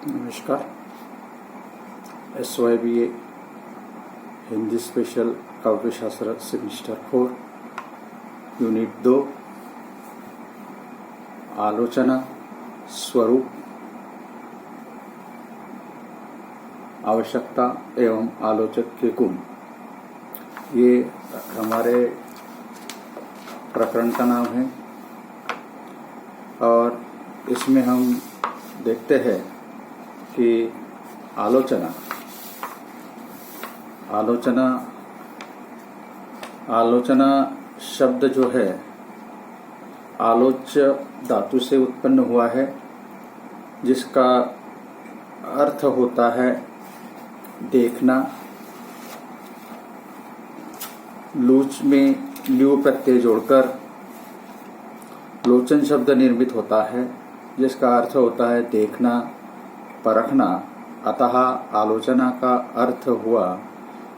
नमस्कार। SYBA Hindi special काव्यशास्त्र semester 4 unit 2 आलोचना स्वरूप आवश्यकता एवं आलोचक के गुण, ये हमारे प्रकरण का नाम है। और इसमें हम देखते हैं कि आलोचना शब्द जो है आलोच्य धातु से उत्पन्न हुआ है, जिसका अर्थ होता है देखना। लूच में ल्यू प्रत्यय जोड़कर लोचन शब्द निर्मित होता है, जिसका अर्थ होता है देखना, परखना। अतः आलोचना का अर्थ हुआ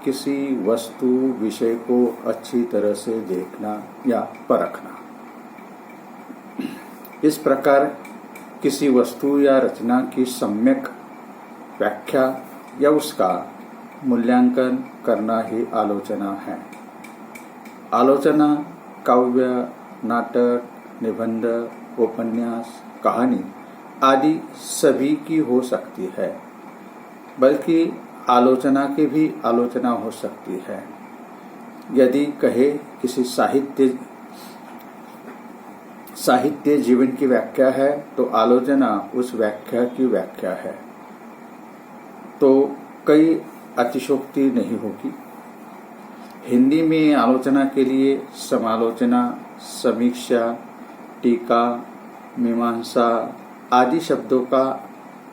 किसी वस्तु विषय को अच्छी तरह से देखना या परखना। इस प्रकार किसी वस्तु या रचना की सम्यक व्याख्या या उसका मूल्यांकन करना ही आलोचना है। आलोचना काव्य, नाटक, निबंध, उपन्यास, कहानी आदि सभी की हो सकती है, बल्कि आलोचना की भी आलोचना हो सकती है। यदि कहे किसी साहित्य जीवन की व्याख्या है, तो आलोचना उस व्याख्या की व्याख्या है, तो कई अतिशोक्ति नहीं होगी। हिंदी में आलोचना के लिए समालोचना, समीक्षा, टीका, मीमांसा आदि शब्दों का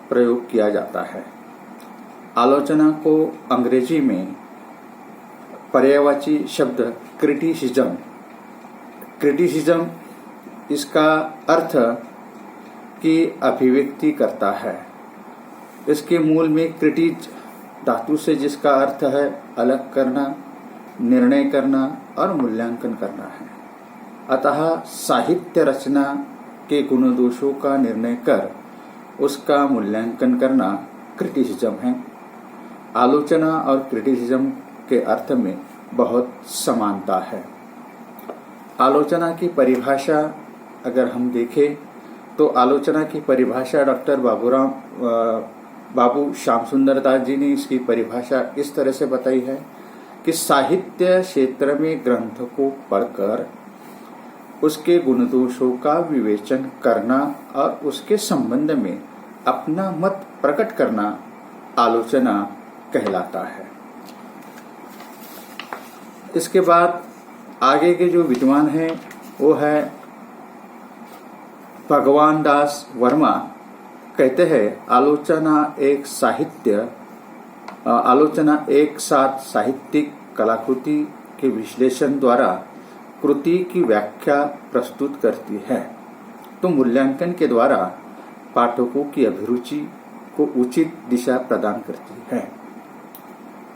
प्रयोग किया जाता है। आलोचना को अंग्रेजी में पर्यायवाची शब्द क्रिटिसिज्म इसका अर्थ की अभिव्यक्ति करता है। इसके मूल में क्रिटिज धातु से, जिसका अर्थ है अलग करना, निर्णय करना और मूल्यांकन करना है। अतः साहित्य रचना के गुण दोषों का निर्णय कर उसका मूल्यांकन करना क्रिटिसिज्म है। आलोचना और क्रिटिसिज्म के अर्थ में बहुत समानता है। आलोचना की परिभाषा अगर हम देखें, तो आलोचना की परिभाषा डॉक्टर बाबू श्याम सुंदर दास जी ने इसकी परिभाषा इस तरह से बताई है कि साहित्य क्षेत्र में ग्रंथ को पढ़कर उसके गुण दोषों का विवेचन करना और उसके संबंध में अपना मत प्रकट करना आलोचना कहलाता है। इसके बाद आगे के जो विद्वान हैं वो है भगवान दास वर्मा। कहते हैं आलोचना एक साथ साहित्यिक कलाकृति के विश्लेषण द्वारा कृति की व्याख्या प्रस्तुत करती है, तो मूल्यांकन के द्वारा पाठकों की अभिरुचि को उचित दिशा प्रदान करती है।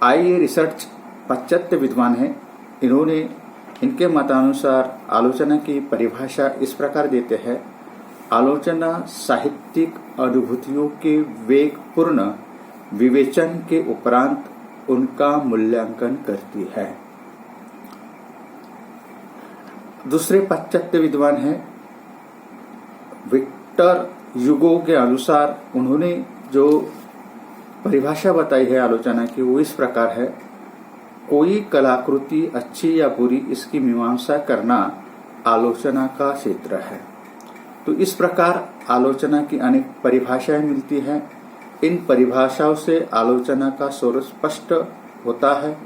आइए रिसर्च पाश्चात्य विद्वान हैं, इनके मतानुसार आलोचना की परिभाषा इस प्रकार देते हैं। आलोचना साहित्यिक अनुभूतियों के वेगपूर्ण विवेचन के उपरांत उनका मूल्यांकन करती है। दूसरे पाश्चात्य विद्वान हैं विक्टर ह्यूगो के अनुसार उन्होंने जो परिभाषा बताई है आलोचना की, वो इस प्रकार है। कोई कलाकृति अच्छी या बुरी, इसकी मीमांसा करना आलोचना का क्षेत्र है। तो इस प्रकार आलोचना की अनेक परिभाषाएं मिलती हैं। इन परिभाषाओं से आलोचना का स्वरूप स्पष्ट होता है।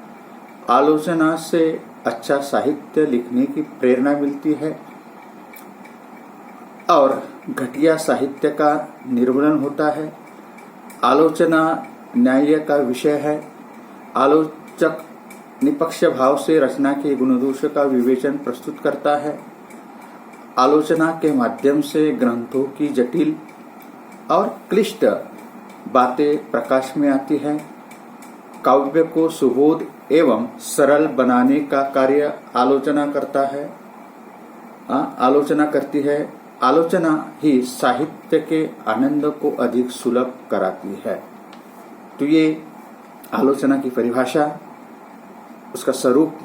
आलोचना से अच्छा साहित्य लिखने की प्रेरणा मिलती है और घटिया साहित्य का निर्मूलन होता है। आलोचना न्याय का विषय है। आलोचक निष्पक्ष भाव से रचना के गुण दोष का विवेचन प्रस्तुत करता है। आलोचना के माध्यम से ग्रंथों की जटिल और क्लिष्ट बातें प्रकाश में आती हैं। काव्य को सुबोध एवं सरल बनाने का कार्य आलोचना करती है। आलोचना ही साहित्य के आनंद को अधिक सुलभ कराती है। तो ये आलोचना की परिभाषा, उसका स्वरूप।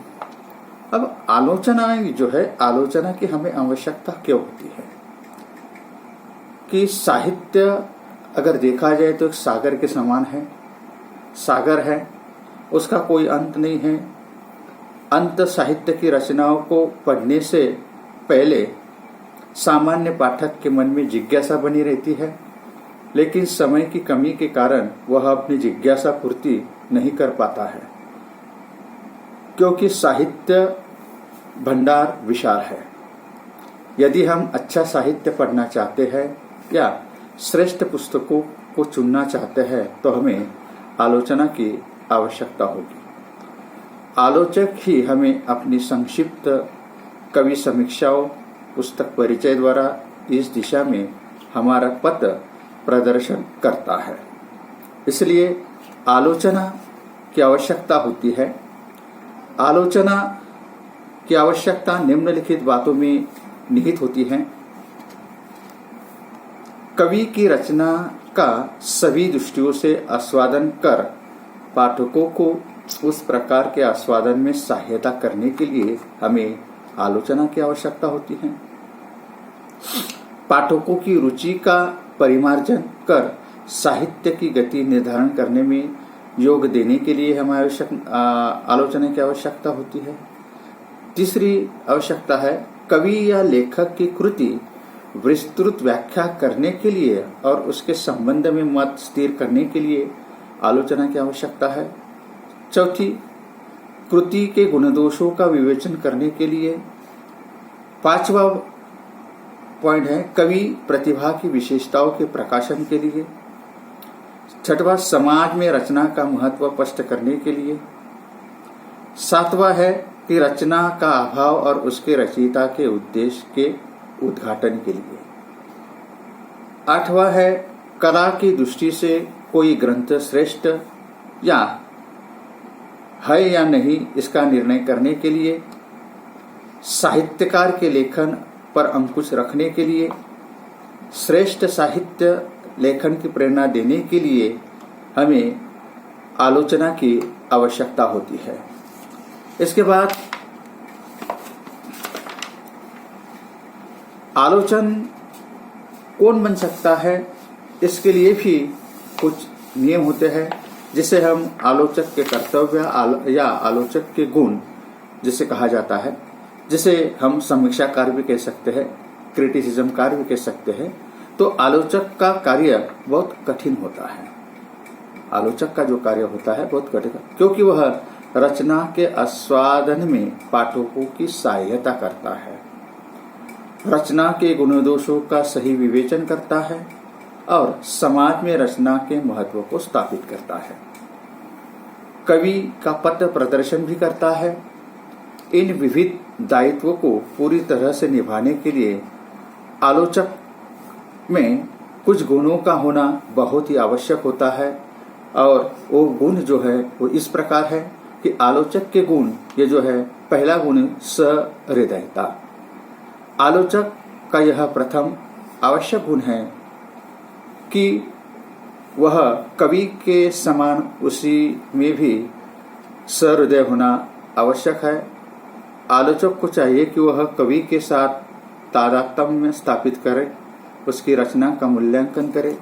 अब आलोचना जो है, आलोचना की हमें आवश्यकता क्यों होती है? कि साहित्य अगर देखा जाए तो एक सागर के समान है। सागर है, उसका कोई अंत नहीं है। अंत साहित्य की रचनाओं को पढ़ने से पहले सामान्य पाठक के मन में जिज्ञासा बनी रहती है, लेकिन समय की कमी के कारण वह अपनी जिज्ञासा पूर्ति नहीं कर पाता है, क्योंकि साहित्य भंडार विशाल है। यदि हम अच्छा साहित्य पढ़ना चाहते हैं या श्रेष्ठ पुस्तकों को चुनना चाहते हैं तो हमें आलोचना की आवश्यकता होगी। आलोचक ही हमें अपनी संक्षिप्त कवि समीक्षाओं, पुस्तक परिचय द्वारा इस दिशा में हमारा पथ प्रदर्शन करता है। इसलिए आलोचना की आवश्यकता होती है। आलोचना की आवश्यकता निम्नलिखित बातों में निहित होती है। कवि की रचना का सभी दृष्टियों से आस्वादन कर पाठकों को उस प्रकार के आस्वादन में सहायता करने के लिए हमें आलोचना की आवश्यकता होती है। पाठकों की रुचि का परिमार्जन कर साहित्य की गति निर्धारण करने में योग देने के लिए हमें आलोचना की आवश्यकता होती है। तीसरी आवश्यकता है कवि या लेखक की कृति विस्तृत व्याख्या करने के लिए और उसके संबंध में मत स्थिर करने के लिए आलोचना की आवश्यकता है। चौथी, कृति के गुणदोषों का विवेचन करने के लिए। पांचवा पॉइंट है कवि प्रतिभा की विशेषताओं के प्रकाशन के लिए। छठवां, समाज में रचना का महत्व स्पष्ट करने के लिए। सातवां है कि रचना का अभाव और उसके रचयिता के उद्देश्य के उद्घाटन के लिए। आठवां है कला की दृष्टि से कोई ग्रंथ श्रेष्ठ या नहीं इसका निर्णय करने के लिए। साहित्यकार के लेखन पर अंकुश रखने के लिए। श्रेष्ठ साहित्य लेखन की प्रेरणा देने के लिए हमें आलोचना की आवश्यकता होती है। इसके बाद आलोचन कौन बन सकता है, इसके लिए भी कुछ नियम होते हैं जिसे हम आलोचक के कर्तव्य या आलोचक के गुण जिसे कहा जाता है, जिसे हम समीक्षाकार भी कह सकते हैं, क्रिटिसिज्मकार भी कह सकते हैं। तो आलोचक का कार्य बहुत कठिन होता है। आलोचक का जो कार्य होता है बहुत कठिन, क्योंकि वह रचना के आस्वादन में पाठकों की सहायता करता है, रचना के गुणदोषों का सही विवेचन करता है और समाज में रचना के महत्व को स्थापित करता है। कवि का पथ प्रदर्शन भी करता है। इन विविध दायित्वों को पूरी तरह से निभाने के लिए आलोचक में कुछ गुणों का होना बहुत ही आवश्यक होता है, और वो गुण जो है वो इस प्रकार है कि आलोचक के गुण ये जो है, पहला गुण सहृदयता। आलोचक का यह प्रथम आवश्यक गुण है कि वह कवि के समान उसी में भी सहृदय होना आवश्यक है। आलोचक को चाहिए कि वह कवि के साथ तादात्म्य स्थापित करे, उसकी रचना का मूल्यांकन करे।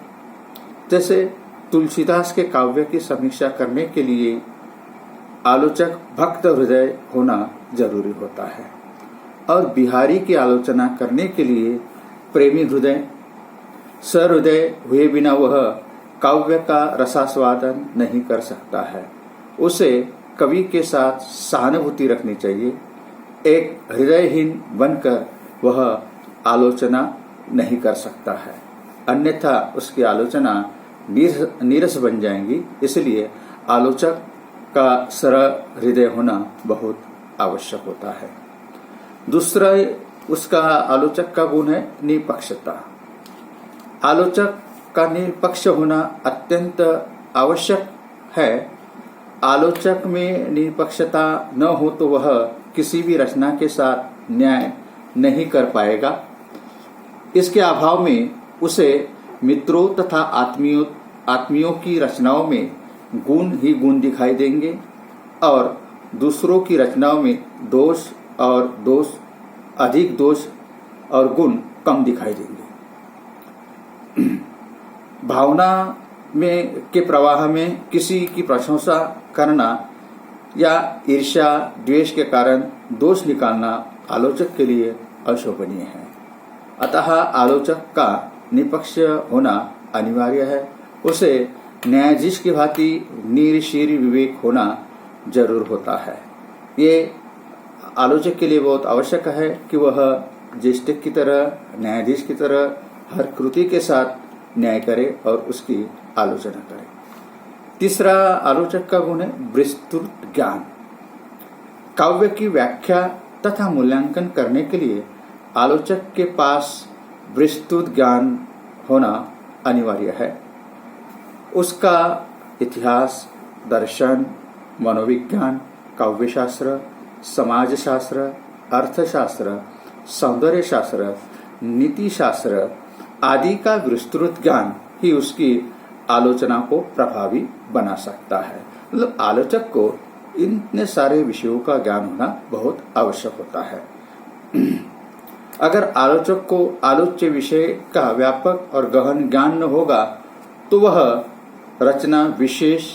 जैसे तुलसीदास के काव्य की समीक्षा करने के लिए आलोचक भक्त हृदय होना जरूरी होता है, और बिहारी की आलोचना करने के लिए प्रेमी हृदय, सहृदय हुए बिना वह काव्य का रसास्वादन नहीं कर सकता है। उसे कवि के साथ सहानुभूति रखनी चाहिए। एक हृदयहीन बनकर वह आलोचना नहीं कर सकता है, अन्यथा उसकी आलोचना नीरस बन जाएंगी। इसलिए आलोचक का सरल हृदय होना बहुत आवश्यक होता है। दूसरा उसका आलोचक का गुण है निष्पक्षता। आलोचक का निष्पक्ष होना अत्यंत आवश्यक है। आलोचक में निष्पक्षता न हो तो वह किसी भी रचना के साथ न्याय नहीं कर पाएगा। इसके अभाव में उसे मित्रों तथा आत्मियों की रचनाओं में गुण ही गुण दिखाई देंगे और दूसरों की रचनाओं में अधिक दोष और गुण कम दिखाई देंगे। भावना में के प्रवाह में किसी की प्रशंसा करना या ईर्ष्या द्वेष के कारण दोष निकालना आलोचक के लिए अशोभनीय है। अतः आलोचक का निष्पक्ष होना अनिवार्य है। उसे न्यायाधीश की भांति नीरशीर विवेक होना जरूर होता है। ये आलोचक के लिए बहुत आवश्यक है कि वह ज्येष्ठ की तरह, न्यायाधीश की तरह हर कृति के साथ न्याय करे और उसकी आलोचना करे। तीसरा आलोचक का गुण है विस्तृत ज्ञान। काव्य की व्याख्या तथा मूल्यांकन करने के लिए आलोचक के पास विस्तृत ज्ञान होना अनिवार्य है। उसका इतिहास, दर्शन, मनोविज्ञान, काव्यशास्त्र, समाजशास्त्र, अर्थशास्त्र, सौंदर्य शास्त्र, नीति शास्त्र आदि का विस्तृत ज्ञान ही उसकी आलोचना को प्रभावी बना सकता है। मतलब आलोचक को इतने सारे विषयों का ज्ञान होना बहुत आवश्यक होता है। अगर आलोचक को आलोच्य विषय का व्यापक और गहन ज्ञान न होगा तो वह रचना विशेष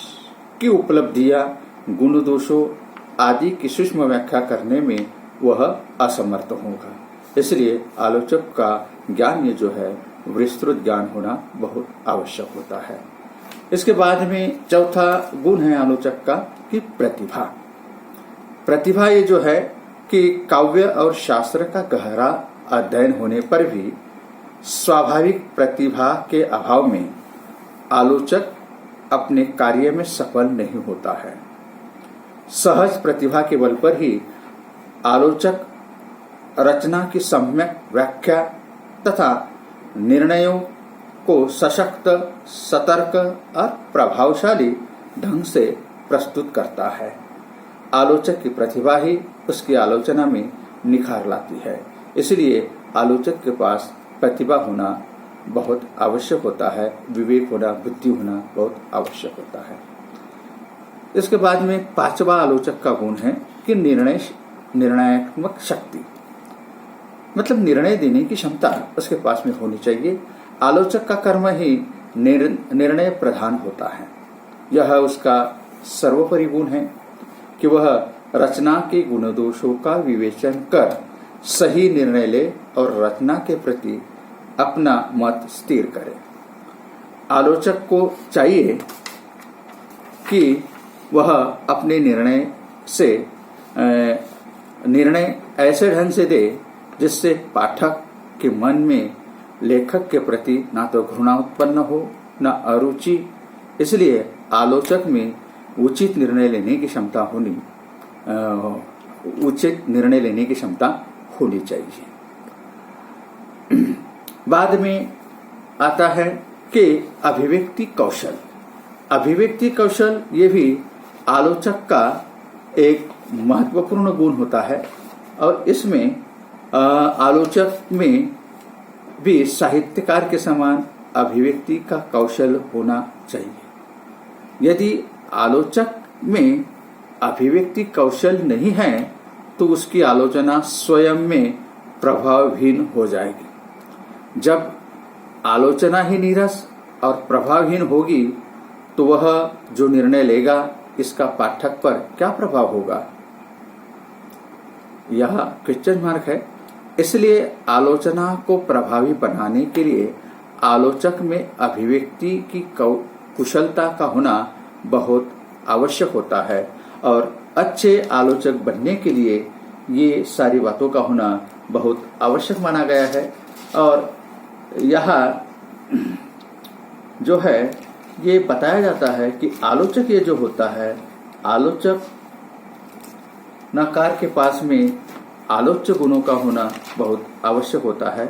की उपलब्धियां, गुण दोषों आदि की सूक्ष्म व्याख्या करने में वह असमर्थ होगा। इसलिए आलोचक का ज्ञान ये जो है विस्तृत ज्ञान होना बहुत आवश्यक होता है। इसके बाद में चौथा गुण है आलोचक का कि प्रतिभा। प्रतिभा ये जो है कि काव्य और शास्त्र का गहरा अध्ययन होने पर भी स्वाभाविक प्रतिभा के अभाव में आलोचक अपने कार्य में सफल नहीं होता है। सहज प्रतिभा के बल पर ही आलोचक रचना की सम्यक व्याख्या तथा निर्णयों को सशक्त, सतर्क और प्रभावशाली ढंग से प्रस्तुत करता है। आलोचक की प्रतिभा ही उसकी आलोचना में निखार लाती है। इसलिए आलोचक के पास प्रतिभा होना बहुत आवश्यक होता है, विवेक होना, बुद्धि होना बहुत आवश्यक होता है। इसके बाद में पांचवा आलोचक का गुण है कि निर्णयात्मक शक्ति, मतलब निर्णय देने की क्षमता उसके पास में होनी चाहिए। आलोचक का कर्म ही निर्णय प्रधान होता है। यह उसका सर्वोपरि गुण है कि वह रचना के गुण दोषों का विवेचन कर सही निर्णय ले और रचना के प्रति अपना मत स्थिर करे। आलोचक को चाहिए कि वह अपने निर्णय ऐसे ढंग से दे जिससे पाठक के मन में लेखक के प्रति ना तो घृणा उत्पन्न हो न अरुचि। इसलिए आलोचक में उचित निर्णय लेने की क्षमता होनी चाहिए। बाद में आता है कि अभिव्यक्ति कौशल। अभिव्यक्ति कौशल ये भी आलोचक का एक महत्वपूर्ण गुण होता है और इसमें आलोचक में भी साहित्यकार के समान अभिव्यक्ति का कौशल होना चाहिए। यदि आलोचक में अभिव्यक्ति कौशल नहीं है तो उसकी आलोचना स्वयं में प्रभावहीन हो जाएगी। जब आलोचना ही नीरस और प्रभावहीन होगी तो वह जो निर्णय लेगा इसका पाठक पर क्या प्रभाव होगा, यह क्वेश्चन मार्क है। इसलिए आलोचना को प्रभावी बनाने के लिए आलोचक में अभिव्यक्ति की कुशलता का होना बहुत आवश्यक होता है और अच्छे आलोचक बनने के लिए ये सारी बातों का होना बहुत आवश्यक माना गया है। और यहाँ जो है ये बताया जाता है कि आलोचक ये जो होता है, आलोचक नकार के पास में आलोच्य गुणों का होना बहुत आवश्यक होता है।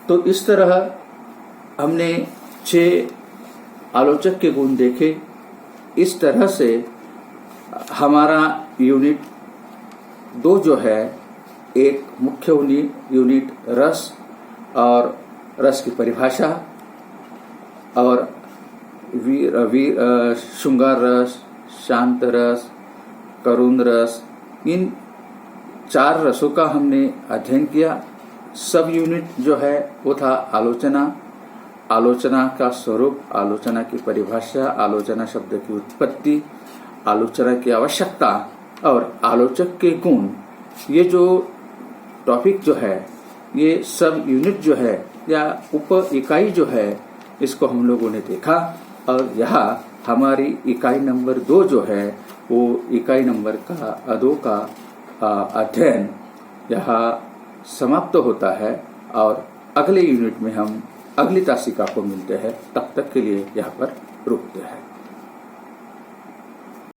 तो इस तरह हमने 6 आलोचक के गुण देखे। इस तरह से हमारा यूनिट 2 जो है, एक मुख्य यूनिट रस और रस की परिभाषा और श्रृंगार रस, शांत रस, करुण रस, इन 4 रसों का हमने अध्ययन किया। सब यूनिट जो है वो था आलोचना, आलोचना का स्वरूप, आलोचना की परिभाषा, आलोचना शब्द की उत्पत्ति, आलोचना की आवश्यकता और आलोचक के गुण। ये जो टॉपिक जो है, ये सब यूनिट जो है या उप इकाई जो है, इसको हम लोगों ने देखा और यहाँ हमारी इकाई नंबर 2 जो है वो इकाई नंबर 2 का अध्ययन यहाँ समाप्त होता है और अगले यूनिट में हम अगली तासिका को मिलते हैं। तब तक के लिए यहाँ पर रुकते हैं।